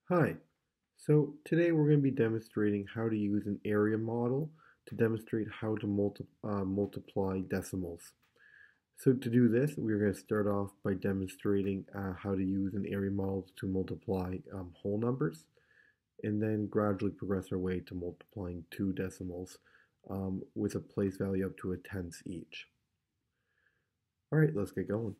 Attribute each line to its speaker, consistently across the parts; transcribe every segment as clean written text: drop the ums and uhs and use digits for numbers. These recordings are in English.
Speaker 1: Hi, so today we're going to be demonstrating how to use an area model to demonstrate how to multiply decimals. So to do this, we're going to start off by demonstrating how to use an area model to multiply whole numbers, and then gradually progress our way to multiplying two decimals with a place value up to a tenth each. All right, let's get going.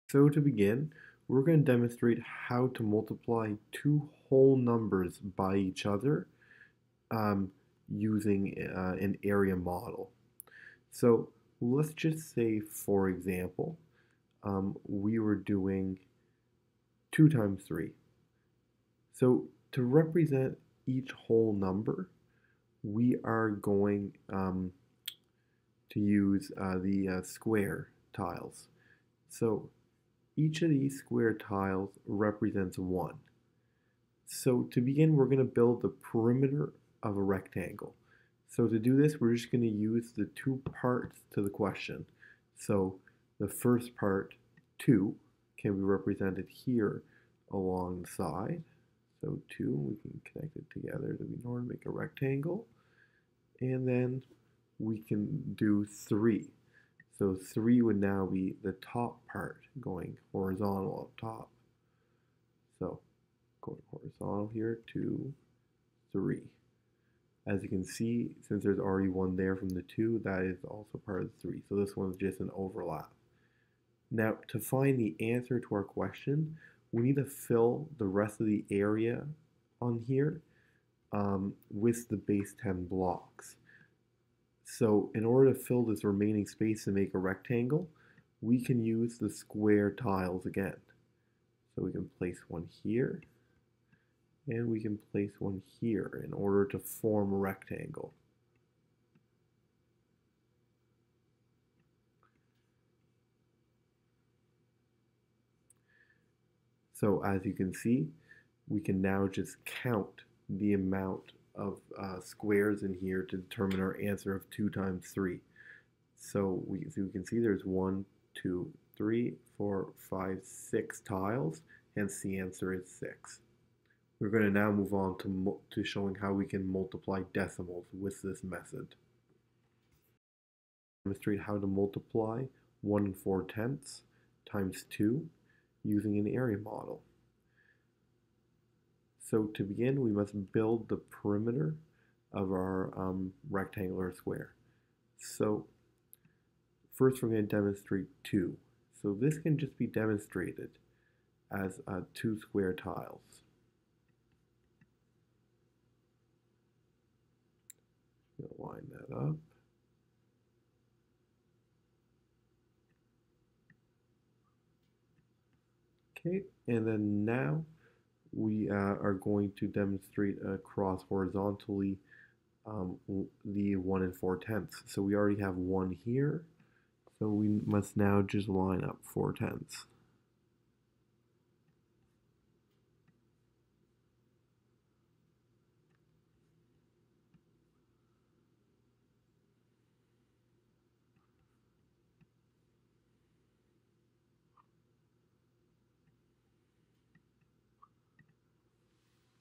Speaker 1: So to begin, we're going to demonstrate how to multiply two whole numbers by each other um, using an area model. So let's just say, for example, we were doing 2 times 3. So to represent each whole number, we are going to use the square tiles. So each of these square tiles represents 1. So to begin, we're going to build the perimeter of a rectangle. So to do this, we're just going to use the two parts to the question. So the first part, 2, can be represented here along the side. So 2, we can connect it together in order to make a rectangle. And then we can do 3. So 3 would now be the top part going horizontal up top. So going horizontal here, 2, 3. As you can see, since there's already 1 there from the 2, that is also part of the 3. So this one's just an overlap. Now, to find the answer to our question, we need to fill the rest of the area on here with the base 10 blocks. So in order to fill this remaining space and make a rectangle, we can use the square tiles again. So we can place one here, and we can place one here in order to form a rectangle. So as you can see, we can now just count the amount of squares in here to determine our answer of 2 times 3. So we can see there's 1, 2, 3, 4, 5, 6 tiles, hence the answer is 6. We're going to now move on to showing how we can multiply decimals with this method. Demonstrate how to multiply 1 4/10 times 2 using an area model. So to begin, we must build the perimeter of our rectangular square. So first we're going to demonstrate 2. So this can just be demonstrated as 2 square tiles. Line that up. Okay, and then now we are going to demonstrate across horizontally the 1 4/10. So we already have 1 here, so we must now just line up 4/10.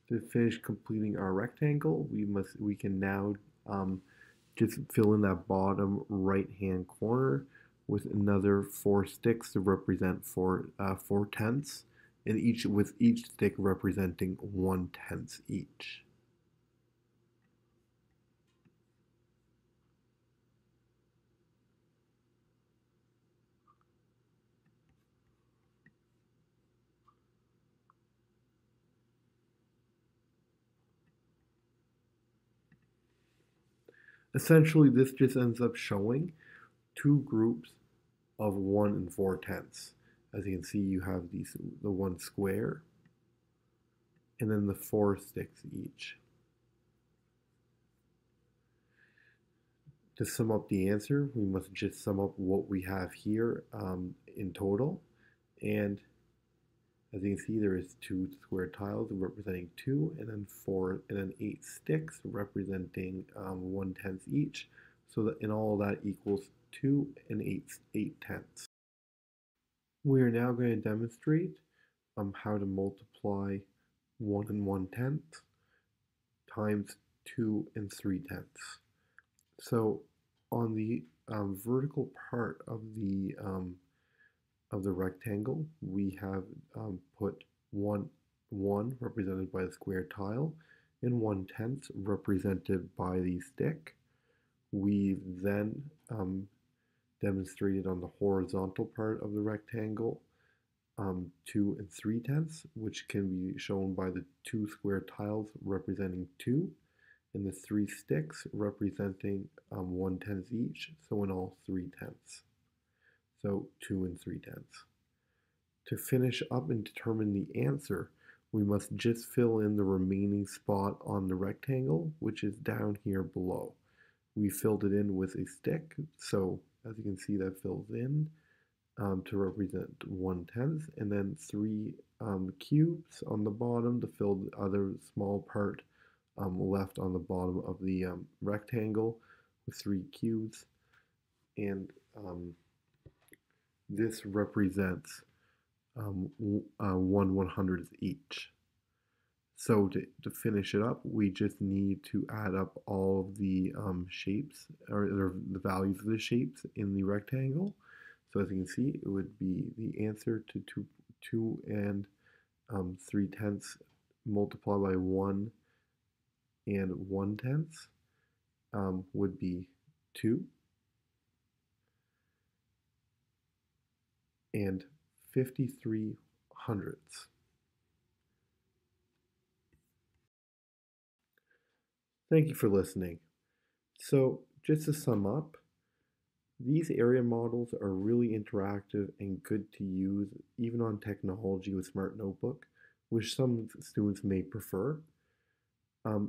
Speaker 1: To finish completing our rectangle, we can now just fill in that bottom right hand corner with another 4 sticks to represent 4/10, and with each stick representing 1/10 each. Essentially, this just ends up showing two groups of 1 4/10. As you can see, you have the 1 square and then the 4 sticks each. To sum up the answer, we must just sum up what we have here in total. And as you can see, there is 2 square tiles representing 2, and then 4, and then 8 sticks representing 1/10 each. So that in all that equals 2 and 8/10. We are now going to demonstrate how to multiply 1 and 1/10 times 2 and 3/10. So on the vertical part of the rectangle, we have put 1 represented by the square tile and 1/10 represented by the stick. We then demonstrated on the horizontal part of the rectangle 2 and 3/10, which can be shown by the 2 square tiles representing 2 and the 3 sticks representing 1/10 each, so in all 3/10. So 2 and 3/10. To finish up and determine the answer, we must just fill in the remaining spot on the rectangle, which is down here below. We filled it in with a stick, so as you can see that fills in to represent 1/10, and then 3 cubes on the bottom to fill the other small part left on the bottom of the rectangle with 3 cubes, and this represents 1/100th each. So to finish it up, we just need to add up all of the shapes, or the values of the shapes in the rectangle. So as you can see, it would be the answer to 2 and 3/10 multiplied by 1 and 1/10 would be 2 and 53/100ths. Thank you for listening. So just to sum up, these area models are really interactive and good to use even on technology with Smart Notebook, which some students may prefer.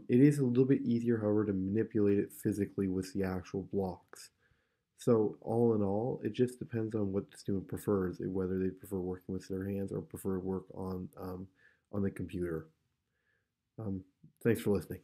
Speaker 1: It is a little bit easier, however, to manipulate it physically with the actual blocks. So all in all, it just depends on what the student prefers, whether they prefer working with their hands or prefer work on the computer. Thanks for listening.